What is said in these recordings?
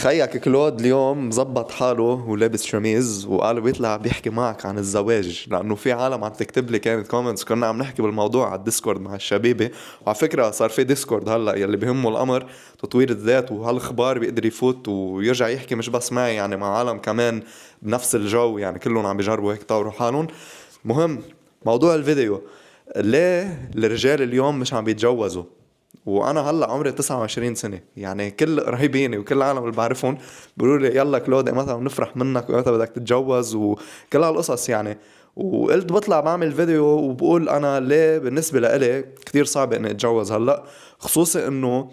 خيك كلود اليوم مزبط حاله ولابس شميز وقال بيطلع بيحكي معك عن الزواج، لانه في عالم عم تكتب لي كانت كومنتس. كنا عم نحكي بالموضوع على الديسكورد مع الشبيبه، وعلى فكره صار في ديسكورد هلا يلي بهمه الامر تطوير الذات وهالاخبار بيقدر يفوت ويرجع يحكي مش بس معي، يعني مع عالم كمان بنفس الجو، يعني كلهم عم بيجربوا هيك يطوروا حالهم. مهم موضوع الفيديو، ليه الرجال اليوم مش عم بيتجوزوا؟ وانا هلا عمري 29 سنه، يعني كل قرايبيني وكل العالم اللي بعرفهم بيقولوا لي يلا كلود مثلا نفرح منك ومتى بدك تتجوز وكل هالقصص يعني. وقلت بطلع بعمل فيديو وبقول انا ليه بالنسبه لإلي كتير صعب اني اتجوز هلا، خصوصي انه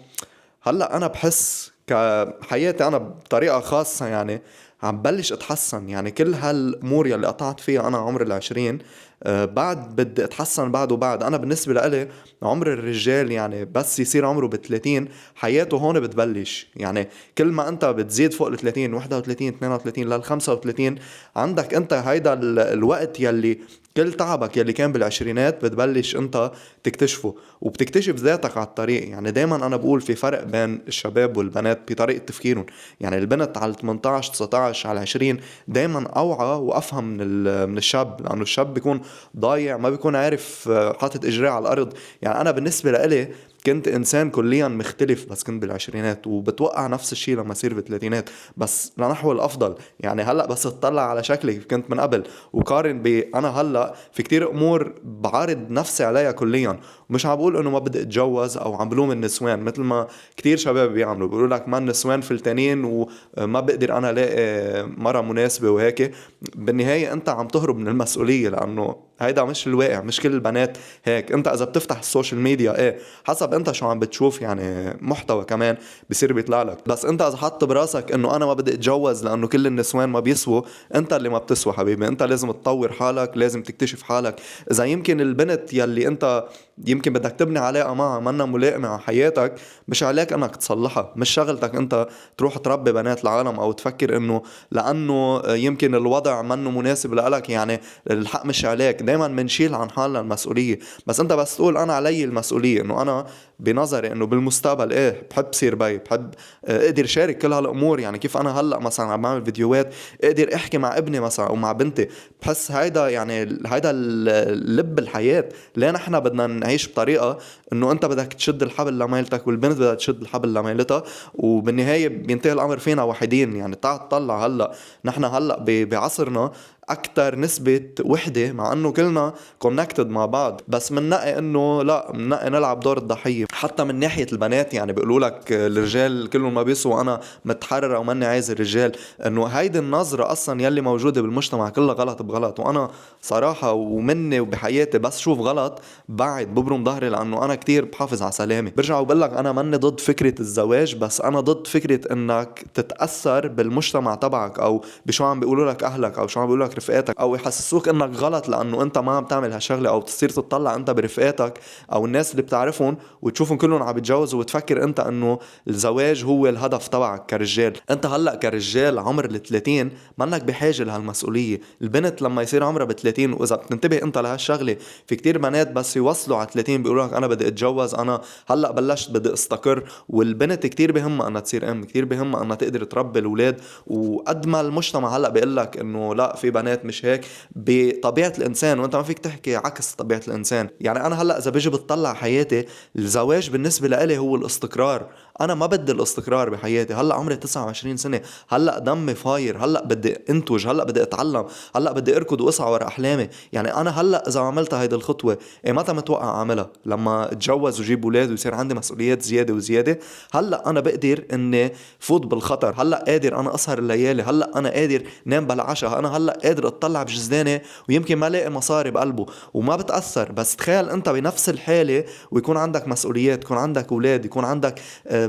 هلا انا بحس كحياتي انا بطريقه خاصه، يعني عم بلش اتحسن. يعني كل هالامور يلي قطعت فيها انا عمر العشرين، بعد بدي اتحسن بعد وبعد. انا بالنسبة لإلي عمر الرجال يعني بس يصير عمره ب30 حياته هون بتبلش. يعني كل ما انت بتزيد فوق ال30 31 32 لل35 عندك انت هيدا الوقت يلي كل تعبك يلي كان بالعشرينات بتبلش انت تكتشفه، وبتكتشف ذاتك على الطريق. يعني دايما انا بقول في فرق بين الشباب والبنات بطريقة تفكيرهم. يعني البنت على 18 19 على 20 دايما اوعى وافهم من الشاب، لانه الشاب بيكون ضايع، ما بيكون عارف حاطط اجريه على الارض. يعني انا بالنسبه لإلي كنت انسان كليا مختلف بس كنت بالعشرينات، وبتوقع نفس الشيء لما اصير بالثلاثينات بس لنحو الافضل. يعني هلا بس اطلع على شكلي كيف كنت من قبل وقارن انا هلا في كتير امور بعارض نفسي عليها كليا. ومش عم بقول انه ما بدي اتجوز او عم بلوم النسوان مثل ما كتير شباب بيعملوا، بيقولوا لك ما النسوان فلتانين وما بقدر انا الاقي مرة مناسبة وهيك. بالنهاية انت عم تهرب من المسؤولية، لانه هيدا مش الواقع، مش كل البنات هيك. انت اذا بتفتح السوشيال ميديا ايه حسب انت شو عم بتشوف، يعني محتوى كمان بصير بيطلع لك. بس انت اذا حط براسك انه انا ما بدي اتجوز لانه كل النسوان ما بيسووا، انت اللي ما بتسوى حبيبي. انت لازم تطور حالك، لازم تكتشف حالك. اذا يمكن البنت يلي انت يمكن بدك تبني علاقة معها منا ملائمة على حياتك، مش عليك انك تصلحها. مش شغلتك انت تروح تربي بنات العالم او تفكر انه لانه يمكن الوضع منه مناسب لك يعني الحق مش عليك. دايما منشيل عن حالنا المسؤولية، بس انت بس تقول انا علي المسؤولية، انه انا بنظري انه بالمستقبل ايه بحب صير بي، بحب اقدر شارك كل هالامور. يعني كيف انا هلا مثلا عم بعمل فيديوهات اقدر احكي مع ابني مثلا او مع بنتي، بحس هيدا يعني هيدا لب الحياة. ليه نحن بدنا نعيش بطريقة انه انت بدك تشد الحبل لميلتك والبنت بدها تشد الحبل لميلتها، وبالنهاية بينتهي الامر فينا وحيدين. يعني تعال تطلع هلا نحن هلا بعصرنا اكتر نسبة وحدة، مع انه كلنا كونكتد مع بعض، بس مننقي انه لا مننقي نلعب دور الضحية. حتى من ناحية البنات يعني بيقولوا لك الرجال كلهم ما بيسوا، انا متحررة وماني عايز الرجال. انه هيدي النظرة اصلا يلي موجودة بالمجتمع كلها غلط بغلط. وانا صراحة ومني وبحياتي بس شوف غلط بعد ببرم ظهري، لانه انا كتير بحافظ على سلامي. برجع وبقول لك انا ماني ضد فكرة الزواج، بس انا ضد فكرة انك تتأثر بالمجتمع تبعك او بشو عم بيقولوا لك اهلك او شو عم بيقولوا لك رفقاتك، او يحسسوك انك غلط لانه انت ما عم تعمل هالشغله، او تصير تطلع انت برفقاتك او الناس اللي بتعرفهم وتشوفهم كلهم عم يتجوزوا وتفكر انت انه الزواج هو الهدف تبعك كرجال. انت هلا كرجال عمر ال30 منك بحاجه لهالمسؤوليه. البنت لما يصير عمرها ب30، واذا بتنتبه انت لهالشغله في كتير بنات بس يوصلوا على 30 بيقولوا لك انا بدي اتجوز، انا هلا بلشت بدي استقر. والبنت كتير بهمها انها تصير ام، كتير بهمها انها تقدر تربي الاولاد. وقد ما المجتمع هلا بيقول لك انه لا في بنات مش هيك بطبيعة الإنسان، وأنت ما فيك تحكي عكس طبيعة الإنسان. يعني أنا هلأ إذا بيجي بتطلع حياتي، الزواج بالنسبة لإلي هو الاستقرار. أنا ما بدي الاستقرار بحياتي. هلأ عمري 29 سنة، هلأ دمي فاير، هلأ بدي أنتج، هلأ بدي أتعلم، هلأ بدي أركض وأسعى ورا أحلامي. يعني أنا هلأ إذا عملت هيدي الخطوة إيه متى متوقع أعملها؟ لما أتجوز وجيب أولاد ويصير عندي مسؤوليات زيادة وزيادة. هلأ أنا بقدر إني فوت بالخطر، هلأ قادر أنا أسهر الليالي، هلأ أنا قادر نام بلا عشاء، أنا هلأ قادر أطلع بجزداني ويمكن ما لاقي مصاري بقلبه وما بتأثر. بس تخيل انت بنفس الحالة ويكون عندك مسؤوليات، يكون عندك اولاد، يكون عندك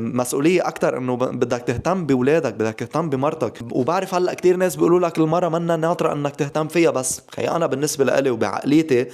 مسؤولية اكتر، انه بدك تهتم بولادك، بدك تهتم بمرتك. وبعرف هلا كتير ناس بيقولوا لك المرة منا ناطرة انك تهتم فيها، بس خي انا بالنسبة لإلي وبعقليتي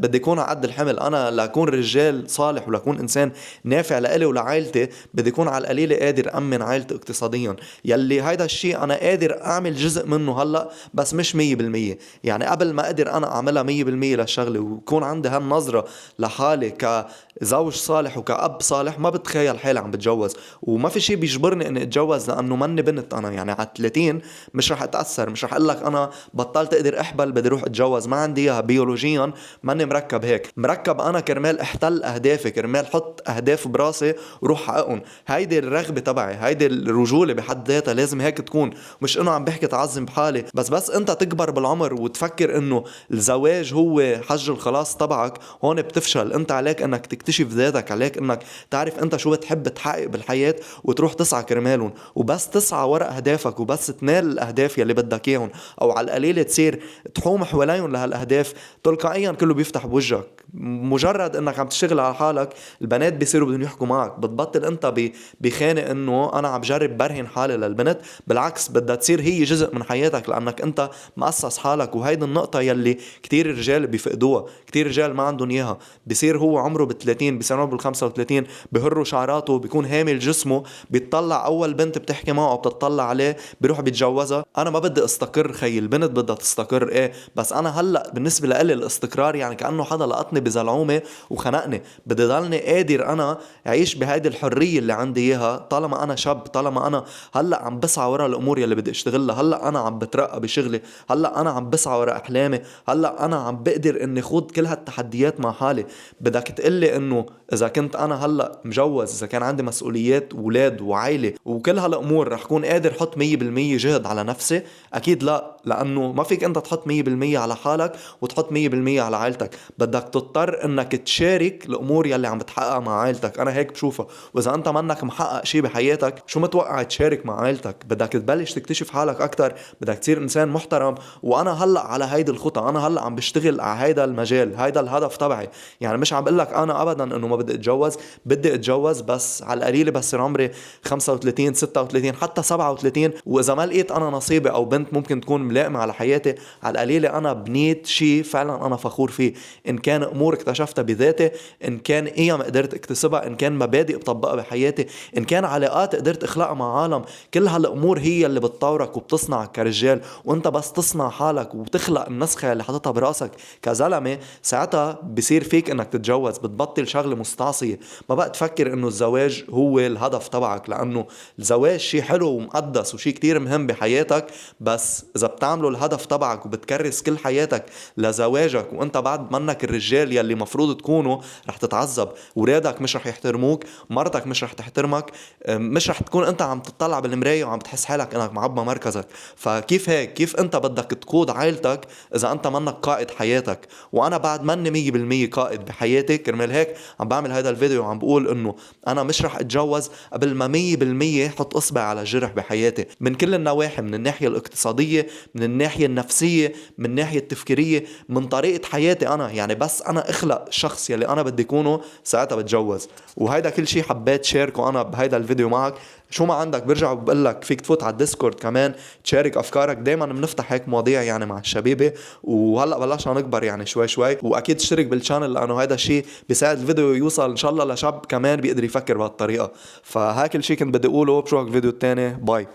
بدي اكون على قد الحمل. انا لاكون رجال صالح ولاكون انسان نافع لإلي ولعائلتي بدي اكون على القليلة قادر امن عائلتي اقتصاديا. يلي هيدا الشيء انا قادر اعمل جزء منه هلا بس مش 100%. يعني قبل ما اقدر انا اعملها 100% للشغله ويكون عندي هالنظره لحالي كزوج صالح وكأب صالح، ما بتخيل حالي عم بتجوز اتجوز. وما في شيء بيجبرني اني اتجوز لانه مني بنت انا، يعني على 30 مش رح اتاثر، مش رح اقول لك انا بطلت اقدر احبل بدي اروح اتجوز، ما عندي اياها بيولوجيا. ماني مركب هيك، مركب انا كرمال احتل اهدافي، كرمال حط اهداف براسي وروح حققهم. هيدي الرغبه تبعي، هيدي الرجوله بحد ذاتها لازم هيك تكون. مش انه عم بحكي تعظم بحالي، بس انت تكبر بالعمر وتفكر انه الزواج هو حج الخلاص تبعك، هون بتفشل. انت عليك انك تكتشف ذاتك، عليك انك تعرف انت شو بتحب تحقق بالحياة وتروح تسعى كرمالهم. وبس تسعى ورا اهدافك وبس تنال الاهداف يلي بدك اياهم، او على القليلة تصير تحوم حواليهم لهالاهداف، تلقائيا كله بيفتح بوجهك. مجرد انك عم تشتغل على حالك البنات بيصيروا بدهم يحكوا معك، بتبطل انت بخانق انه انا عم بجرب برهن حالي للبنت. بالعكس بدها تصير هي جزء من حياتك لانك انت مؤسس حالك. وهيدي النقطة يلي كتير رجال بيفقدوها، كتير رجال ما عندهم اياها. بصير هو عمره بال30، بصير عمره بال35، بهروا شعراته، بيكون هامل جسمه، بيطلع اول بنت بتحكي معه او بتطلع عليه بيروح بيتجوزها. انا ما بدي استقر خي، البنت بدها تستقر ايه، بس انا هلا بالنسبه لإلي الاستقرار يعني كانه حدا لقطني بزلعومه وخنقني. بدي ضلني قادر انا اعيش بهيدي الحريه اللي عندي اياها طالما انا شاب، طالما انا هلا عم بسعى ورا الامور يلي بدي اشتغلها، هلا انا عم بترقى بشغلي، هلا انا عم بسعى ورا احلامي، هلا انا عم بقدر اني خوض كل هالتحديات مع حالي. بدك تقلي انه اذا كنت انا هلا مجوز، اذا كان عندي مسؤوليات ولاد وعائله وكل هالامور، رح كون قادر احط 100% جهد على نفسي؟ اكيد لا، لانه ما فيك انت تحط 100% على حالك وتحط 100% على عائلتك. بدك تضطر انك تشارك الامور يلي عم بتحققها مع عائلتك، انا هيك بشوفها. واذا انت منك محقق شيء بحياتك، شو متوقع تشارك مع عائلتك؟ بدك تبلش تكتشف حالك اكتر، بدك تصير انسان محترم. وانا هلا على هيدي الخطة، انا هلا عم بشتغل على هيدا المجال، هيدا الهدف تبعي. يعني مش عم بقول لك انا ابدا انه ما بدي اتجوز، بدي اتجوز بس على القليله بس عمري 35 36 حتى 37. واذا ما لقيت انا نصيبي او بنت ممكن تكون ملائمه على حياتي، على القليله انا بنيت شيء فعلا انا فخور فيه. ان كان امور اكتشفتها بذاتي، ان كان قيم قدرت اكتسبها، ان كان مبادئ بطبقها بحياتي، ان كان علاقات قدرت اخلقها مع عالم. كل هالامور هي اللي بتطورك وبتصنعك كرجال. وانت بس تصنع حالك وتخلق النسخه اللي حاططها براسك كزلمه، ساعتها بصير فيك انك تتجوز. بتبطل شغله مستعصيه، ما بقى تفكر انه الزواج هو الهدف تبعك، لانه الزواج شيء حلو ومقدس وشيء كتير مهم بحياتك. بس اذا بتعمله الهدف تبعك وبتكرس كل حياتك لزواجك وانت بعد منك الرجال يلي مفروض تكونه، رح تتعذب. ولادك مش رح يحترموك، مرتك مش رح تحترمك، مش رح تكون انت عم تطلع بالمراية وعم تحس حالك انك معبى مركزك. فكيف هيك؟ كيف انت بدك تقود عائلتك اذا انت منك قائد حياتك؟ وانا بعد مني 100% قائد بحياتي، كرمال هيك عم بعمل هذا الفيديو وعم بقول انه انا مش رح اتجوز قبل ما 100% حط اصبع على جرح بحياتي من كل النواحي، من الناحية الاقتصادية، من الناحية النفسية، من الناحية التفكيرية، من طريقة حياتي انا. يعني بس انا اخلق الشخص يلي انا بدي كونه، ساعتها بتجوز. وهيدا كل شيء حبيت شاركه انا بهيدا الفيديو معك. شو ما عندك برجع وبقول لك فيك تفوت على الديسكورد كمان تشارك افكارك. دايما بنفتح هيك مواضيع يعني مع الشبيبه، وهلا بلشنا نكبر يعني شوي شوي. واكيد اشترك بالشانل لانه هذا الشيء بيساعد الفيديو يوصل ان شاء الله لشاب كمان بيقدر يفكر بهالطريقه. فهاك الشيء كنت بدي اقوله. بشوفك فيديو تاني، باي.